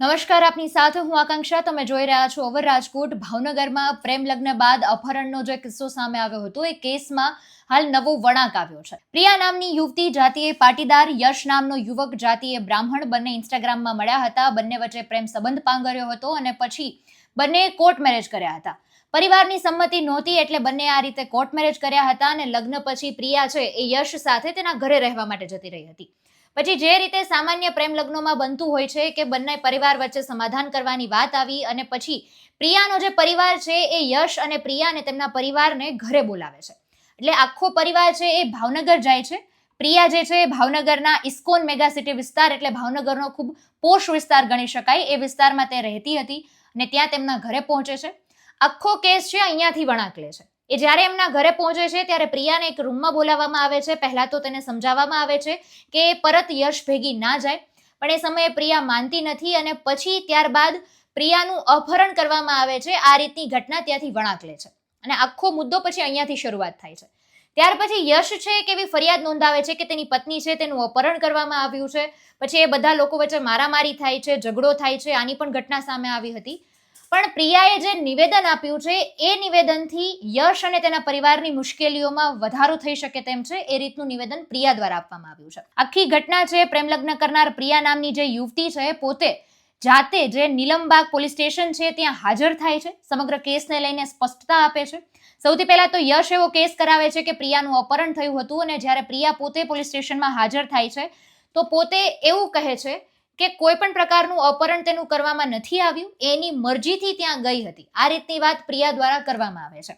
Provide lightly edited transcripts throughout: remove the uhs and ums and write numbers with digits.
નમસ્કાર, આપની સાથે હું આકાંક્ષા. તમે જોઈ રહ્યા છો ઓવર રાજકોટ. ભાવનગરમાં પ્રેમ લગ્ન બાદ અપહરણનો જે કિસ્સો સામે આવ્યો હતો, એ કેસમાં હાલ નવો વળાંક આવ્યો છે. પ્રિયા નામની યુવતી જાતિએ પાટીદાર, યશ નામનો યુવક જાતિએ બ્રાહ્મણ, બંને ઇન્સ્ટાગ્રામમાં મળ્યા હતા. બંને વચ્ચે પ્રેમ સંબંધ પાંગર્યો હતો અને પછી બંને કોર્ટ મેરેજ કર્યા હતા. પરિવારની સંમતિ નહોતી એટલે બંને આ રીતે કોર્ટ મેરેજ કર્યા હતા અને લગ્ન પછી પ્રિયા છે એ યશ સાથે તેના ઘરે રહેવા માટે જતી રહી હતી. પછી જે રીતે સામાન્ય પ્રેમ લગ્નોમાં બનતું હોય છે કે બંને પરિવાર વચ્ચે સમાધાન કરવાની વાત આવી અને પછી પ્રિયાનો જે પરિવાર છે એ યશ અને પ્રિયાને તેમના પરિવારને ઘરે બોલાવે છે. એટલે આખો પરિવાર છે એ ભાવનગર જાય છે. પ્રિયા જે છે એ ભાવનગરના ઇસ્કોન મેગા સિટી વિસ્તાર, એટલે ભાવનગરનો ખૂબ પોશ વિસ્તાર ગણી શકાય, એ વિસ્તારમાં તે રહેતી હતી અને ત્યાં તેમના ઘરે પહોંચે છે. આખો કેસ છે અહીંયાથી વળાંક લે છે. એ જ્યારે એમના ઘરે પહોંચે છે ત્યારે પ્રિયાને એક રૂમમાં બોલાવવામાં આવે છે. પહેલા તો તેને સમજાવવામાં આવે છે કે પરત યશ ભેગી ના જાય, પણ એ સમયે પ્રિયા માનતી નથી અને પછી ત્યારબાદ પ્રિયાનું અપહરણ કરવામાં આવે છે. આ રીતની ઘટના ત્યાંથી વળાંક લે છે અને આખો મુદ્દો પછી અહીંયાથી શરૂઆત થાય છે. ત્યાર પછી યશ છે કે એવી ફરિયાદ નોંધાવે છે કે તેની પત્ની છે તેનું અપહરણ કરવામાં આવ્યું છે. પછી એ બધા લોકો વચ્ચે મારામારી થાય છે, ઝઘડો થાય છે. આની પણ ઘટના સામે આવી હતી. પણ પ્રિયાએ જે નિવેદન આપ્યું છે એ નિવેદનથી યશ અને તેના પરિવારની મુશ્કેલીઓમાં વધારો થઈ શકે તેમ છે. એ રીતનું નિવેદન પ્રિયા દ્વારા આપવામાં આવ્યું છે. આખી ઘટના છે પ્રેમ લગ્ન કરનાર પ્રિયા નામની જે યુવતી છે પોતે જાતે જે નીલમબાગ પોલીસ સ્ટેશન છે ત્યાં હાજર થાય છે. સમગ્ર કેસને લઈને સ્પષ્ટતા આપે છે. સૌથી પહેલા તો યશ એવો કેસ કરાવે છે કે પ્રિયાનું અપહરણ થયું હતું અને જ્યારે પ્રિયા પોતે પોલીસ સ્ટેશનમાં હાજર થાય છે તો પોતે એવું કહે છે કે કોઈ પણ પ્રકારનું અપહરણ તેનું કરવામાં નથી આવ્યું, એની મરજીથી ત્યાં ગઈ હતી. આ રીતની વાત પ્રિયા દ્વારા કરવામાં આવે છે.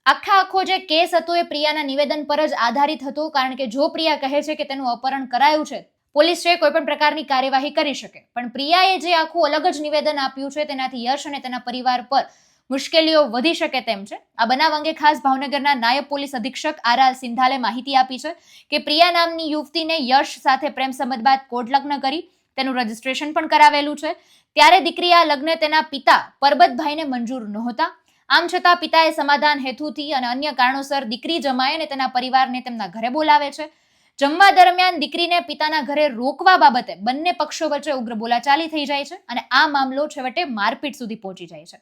આખો જે કેસ હતો એ પ્રિયાના નિવેદન પર જ આધારિત હતો, કારણ કે જો પ્રિયા કહે છે કે તેનું અપહરણ કરાયું છે, પોલીસ છે કોઈ પણ પ્રકારની કાર્યવાહી કરી શકે. પણ પ્રિયાએ જે આખું અલગ જ નિવેદન આપ્યું છે તેનાથી યશ અને તેના પરિવાર પર મુશ્કેલીઓ વધી શકે તેમ છે. આ બનાવ અંગે ખાસ ભાવનગરના નાયબ પોલીસ અધિક્ષક આર સિંધાલે માહિતી આપી છે કે પ્રિયા નામની યુવતીને યશ સાથે પ્રેમ સંબંધ બાદ કોર્ટ લગ્ન કરી તેનું રજીસ્ટ્રેશન પણ કરાવેલું છે. ત્યારે દીકરી આ લગ્ન તેના પિતા પરબતભાઈને મંજૂર નહોતા. આમ છતાં પિતાએ સમાધાન હેતુથી અને અન્ય કારણોસર દીકરી જમાય અને તેના પરિવારને તેમના ઘરે બોલાવે છે. જમવા દરમિયાન દીકરીને પિતાના ઘરે રોકવા બાબતે બંને પક્ષો વચ્ચે ઉગ્ર બોલાચાલી થઈ જાય છે અને આ મામલો છેવટે મારપીટ સુધી પહોંચી જાય છે.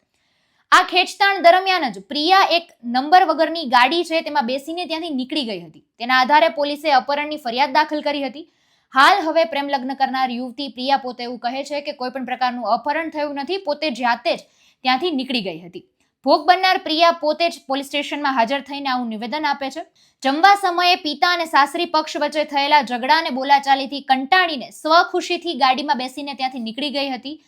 આ ખેંચતાણ દરમિયાન જ પ્રિયા એક નંબર વગરની ગાડી છે તેમાં બેસીને ત્યાંથી નીકળી ગઈ હતી. તેના આધારે પોલીસે અપહરણની ફરિયાદ દાખલ કરી હતી. હાલ હવે પ્રેમ લગ્ન કરનાર યુવતી પ્રિયા પોતે એવું કહે છે કે કોઈ પણ પ્રકારનું અપહરણ થયું નથી, પોતે જાતે જ ત્યાંથી નીકળી ગઈ હતી. ભોગ બનનાર પ્રિયા પોતે જ પોલીસ સ્ટેશનમાં હાજર થઈને આવું નિવેદન આપે છે. જમવા સમયે પિતા અને સાસરી પક્ષ વચ્ચે થયેલા ઝઘડા અને બોલાચાલીથી કંટાળીને સ્વખુશીથી ગાડીમાં બેસીને ત્યાંથી નીકળી ગઈ હતી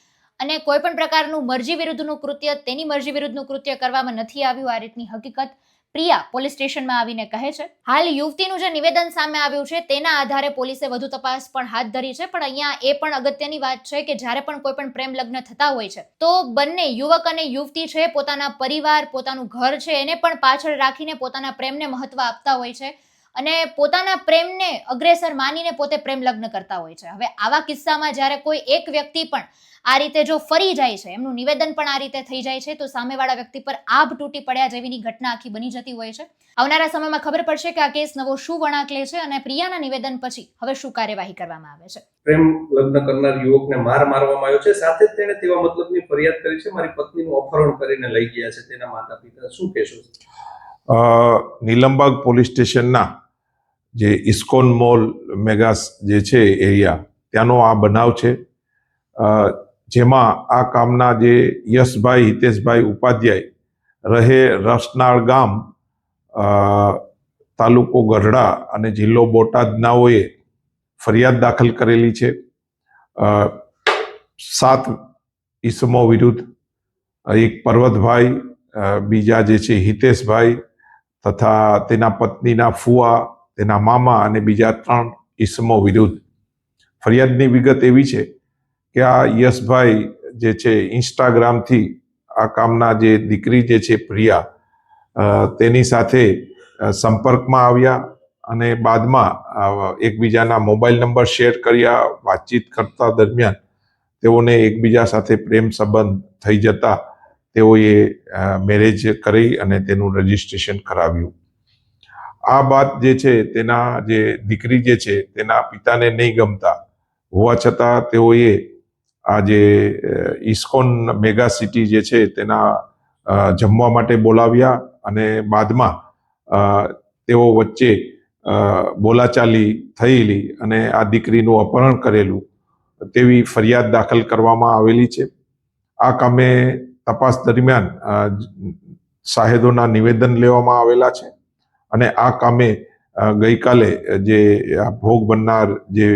અને કોઈ પણ પ્રકારનું મરજી વિરુદ્ધનું કૃત્ય, તેની મરજી વિરુદ્ધનું કૃત્ય કરવામાં નથી આવ્યું. આ રીતની હકીકત પ્રિયા પોલીસ સ્ટેશનમાં આવીને કહે છે. હાલ યુવતીનું જે નિવેદન સામે આવ્યું છે તેના આધારે પોલીસે વધુ તપાસ પણ હાથ ધરી છે. પણ અહીંયા એ પણ અગત્યની વાત છે કે જ્યારે પણ કોઈ પણ પ્રેમ લગ્ન થતા હોય છે તો બંને યુવક અને યુવતી છે પોતાના પરિવાર, પોતાનું ઘર છે એને પણ પાછળ રાખીને પોતાના પ્રેમને મહત્વ આપતા હોય છે અને પોતાના પ્રેમને અગ્રેસર માનીને પોતે પ્રેમ લગ્ન કરતા હોય છે. હવે આવા કિસ્સામાં જ્યારે કોઈ એક વ્યક્તિ પણ આ રીતે જો ફરી જાય છે, એમનું નિવેદન પણ આ રીતે થઈ જાય છે, તો સામેવાળા વ્યક્તિ પર આભ તૂટી પડ્યા જેવીની ઘટના આખી બની જતી હોય છે. આવનારા સમયમાં ખબર પડશે કે આ કેસ નવો શું વળાંક લે છે અને પ્રિયાના નિવેદન પછી હવે શું કાર્યવાહી કરવામાં આવે છે. પ્રેમ લગ્ન કરનાર યુવકને મારવામાં આવ્યો છે, સાથે જ તેણે તેવા મતલબની ફરિયાદ કરી છે, મારી પત્નીનું અપહરણ કરીને લઈ ગયા છે તેના માતા પિતા. શું કહેશો? નીલમબાગ પોલીસ સ્ટેશનના જે ઇસ્કોન મોલ મેગાસ જે છે એરિયા, ત્યાંનો આ બનાવ છે. જેમાં આ કામના જે યશભાઈ હિતેશભાઈ ઉપાધ્યાય રહે રસનાળ ગામ, તાલુકો ગઢડા અને જિલ્લો બોટાદનાઓએ ફરિયાદ દાખલ કરેલી છે. 7 ઈસમો વિરુદ્ધ, એક પરબતભાઈ, બીજા જે છે હિતેશભાઈ તથા તેના પત્નીના ફુવા, તેના મામા અને બીજા 3 ઈસમો વિરુદ્ધ. ફરિયાદની વિગત એવી છે કે આ યશભાઈ જે છે ઇન્સ્ટાગ્રામથી આ કામના જે દીકરી જે છે પ્રિયા, તેની સાથે સંપર્કમાં આવ્યા અને બાદમાં એકબીજાના મોબાઈલ નંબર શેર કર્યા. વાતચીત કરતા દરમિયાન તેઓને એકબીજા સાથે પ્રેમ સંબંધ થઈ જતા તેઓએ મેરેજ કરી અને તેનું રજીસ્ટ્રેશન કરાવ્યું. આ બાદ જે છે તેના જે દીકરી જે છે તેના પિતાને નહીં ગમતા હોવા છતાં તેઓએ આ જે ઇસ્કોન મેગા સિટી જે છે તેના જમવા માટે બોલાવ્યા અને બાદમાં તેઓ વચ્ચે બોલાચાલી થયેલી અને આ દીકરીનું અપહરણ કરેલું તેવી ફરિયાદ દાખલ કરવામાં આવેલી છે. આ કામે તપાસ દરમિયાન શાહેદોના નિવેદન લેવામાં આવેલા છે અને આ કામે ગઈકાલે જે આ ભોગ બનનાર જે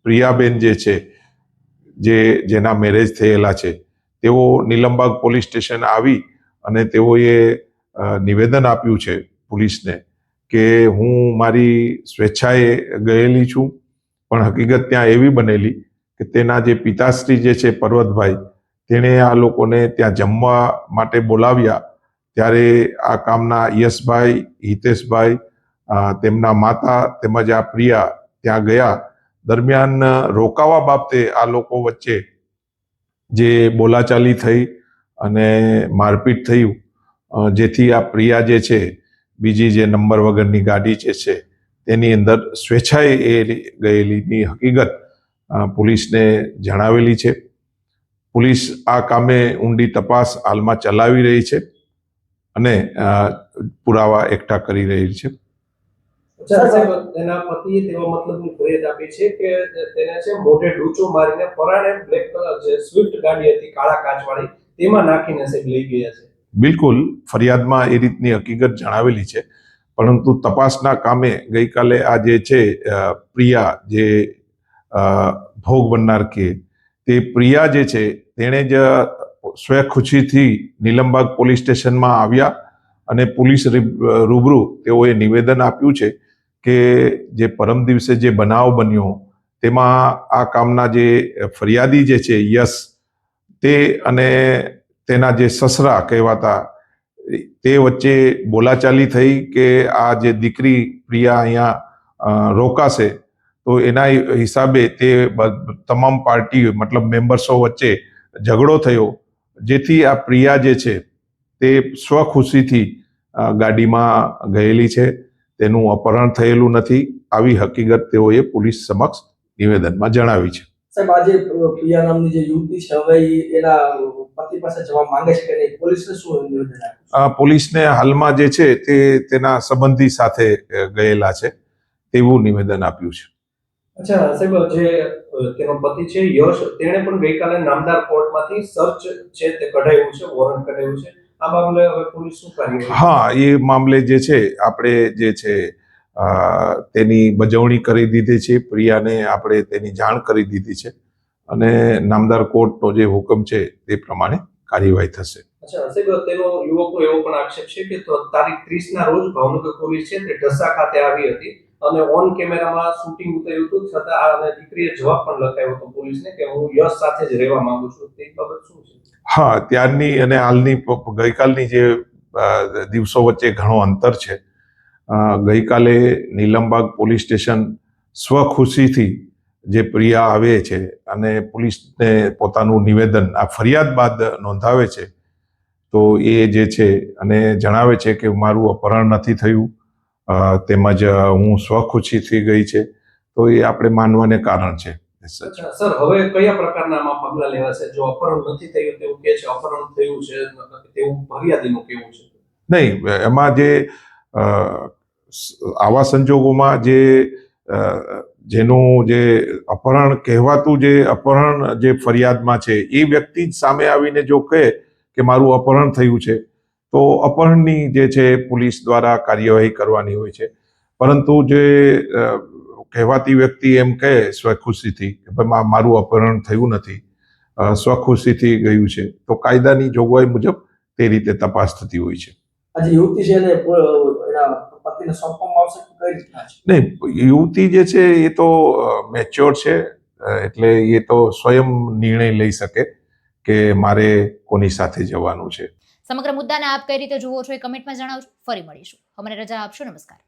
પ્રિયાબેન જે છે, જેના મેરેજ થયેલા છે, તેઓ નીલમબાગ પોલીસ સ્ટેશન આવી અને તેઓએ નિવેદન આપ્યું છે પોલીસને કે હું મારી સ્વેચ્છાએ ગયેલી છું, પણ હકીકત ત્યાં એવી બનેલી કે તેના જે પિતાશ્રી જે છે પર્વતભાઈ, તેણે આ લોકોને ત્યાં જમવા માટે બોલાવ્યા ત્યારે આ કામના યશભાઈ, હિતેશભાઈ, તેમના માતા તેમજ આ પ્રિયા ત્યાં ગયા. દરમિયાન રોકાવા બાબતે આ લોકો વચ્ચે જે બોલાચાલી થઈ અને મારપીટ થયું, જેથી આ પ્રિયા જે છે બીજી જે નંબર વગરની ગાડી જે છે તેની અંદર સ્વેચ્છાએ એ ગયેલીની હકીકત પોલીસને જણાવેલી છે. પોલીસ આ કામે ઊંડી તપાસ હાલમાં ચલાવી રહી છે અને પુરાવા એકઠા કરી રહી છે. તેના પતિએ તેવા મતલબની ફરિયાદ આપી છે કે તેને છે મોઢે ડૂચો મારીને પરાણે બ્લેક કલર જે સ્વિફ્ટ ગાડી હતી કાળા કાચવાળી, તેમાં નાખીને સાહેબ લઈ ગયા છે. બિલકુલ, ફરિયાદમાં એ રીતની હકીકત જણાવેલી છે, પરંતુ તપાસના કામે ગઈકાલે આ જે છે પ્રિયા, જે ભોગ બનનાર કે તે પ્રિયા જે છે તેણે જ સ્વખુશીથી નીલમબાગ પોલીસ સ્ટેશનમાં આવ્યા અને પોલીસ રૂબરૂ તેઓએ નિવેદન આપ્યું છે કે જે પરમ દિવસે જે બનાવ બન્યો તેમાં આ કામના જે ફરિયાદી જે છે યશ, તે અને તેના જે સસરા કહેવાતા તે વચ્ચે બોલાચાલી થઈ કે આ જે દીકરી પ્રિયા અહીંયા રોકાશે, તો એના હિસાબે તે તમામ પાર્ટી મતલબ મેમ્બર્સો વચ્ચે ઝઘડો થયો, જેથી આ પ્રિયા જે છે તે સ્વખુશીથી ગાડીમાં ગયેલી છે, તેનું અપહરણ થયેલું નથી. આવી હકીકત તેઓએ પોલીસ સમક્ષ નિવેદનમાં જણાવી છે. સાહેબ, આજે પ્રિયા નામની જે યુવતી છે, હવે એના પતિ પાસે જવા માંગે છે કે નહીં, પોલીસને શું નિવેદન આપ્યું? પોલીસને હાલમાં જે છે તે તેના સંબંધી સાથે ગયેલા છે તેવું નિવેદન આપ્યું છે. અચ્છા સાહેબ, જે તેનો પતિ છે યશ, તેણે પણ ગઈકાલે નામદાર કોર્ટમાંથી સર્ચ છે તે કઢાવ્યું છે, વોરંટ કઢાવ્યું છે. આ મામલે હવે પોલીસ શું કરી? હા, એ મામલે જે છે આપણે જે છે તેની બજવણી કરી દીધી છે. પ્રિયાને આપણે તેની જાણ કરી દીધી છે અને નામદાર કોર્ટનો જે હુકમ છે તે પ્રમાણે કાર્યવાહી થશે. અચ્છા સાહેબ, તેનો યુવકનો એવો પણ આક્ષેપ છે કે તારીખ 30 ના રોજ ભાવનગર પોલીસ છે તે ઢસા ખાતે આવી હતી અને ઓન કેમેરામાં શૂટિંગ ઉતાર્યું હતું, છતાં આ દીકરીએ જવાબ પણ લખાયો હતો પોલીસને કે હું યશ સાથે જ રહેવા માંગુ છું. તે બાબત શું છે? હા, ત્યારની અને હાલની ગઈકાલની જે દિવસો વચ્ચે ઘણો અંતર છે. ગઈકાલે નીલમબાગ પોલીસ સ્ટેશન સ્વખુશીથી જે પ્રિયા આવે છે અને પોલીસને પોતાનું નિવેદન આ ફરિયાદ બાદ નોંધાવે છે, તો એ જે છે અને જણાવે છે કે મારું અપહરણ નથી થયું, તેમજ હું સ્વખુશીથી ગઈ છે, તો એ આપણે માનવાને કારણ છે. અચ્છા સર, હવે કયા પ્રકારના આમાં પગલા લેવાશે? જો અપહરણ નથી થયું તેવું કહે છે, અપહરણ થયું છે તેવું ફરિયાદીનું કહેવું છે. નહીં, એમાં જે આવા સંજોગોમાં જેનું જે અપહરણ કહેવાતું જે અપહરણ જે ફરિયાદમાં છે એ વ્યક્તિ જ સામે આવીને જો કહે કે મારું અપહરણ થયું છે, તો અપહરણની જે છે પોલીસ દ્વારા કાર્યવાહી કરવાની હોય છે. પરંતુ જે કહેવાતી વ્યક્તિ એમ કહે સ્વખુશીથી કે ભાઈ મારું અપહરણ થયું નથી, સ્વખુશીથી ગયું છે, તો કાયદાની જોગવાઈ મુજબ તે રીતે તપાસ થતી હોય છે. આજે યુવતી છે એને એના પતિને સોંપવામાં આવશે કે કઈ રીતના છે? નહીં, યુવતી જે છે એ તો મેચ્યોર છે, એટલે એ તો સ્વયં નિર્ણય લઈ શકે કે મારે કોની સાથે જવાનું છે. સમગ્ર મુદ્દાને આપ કઈ રીતે જુઓ છો એ કમેન્ટમાં જણાવજો. ફરી મળીશું. અમને રજા આપશો. નમસ્કાર.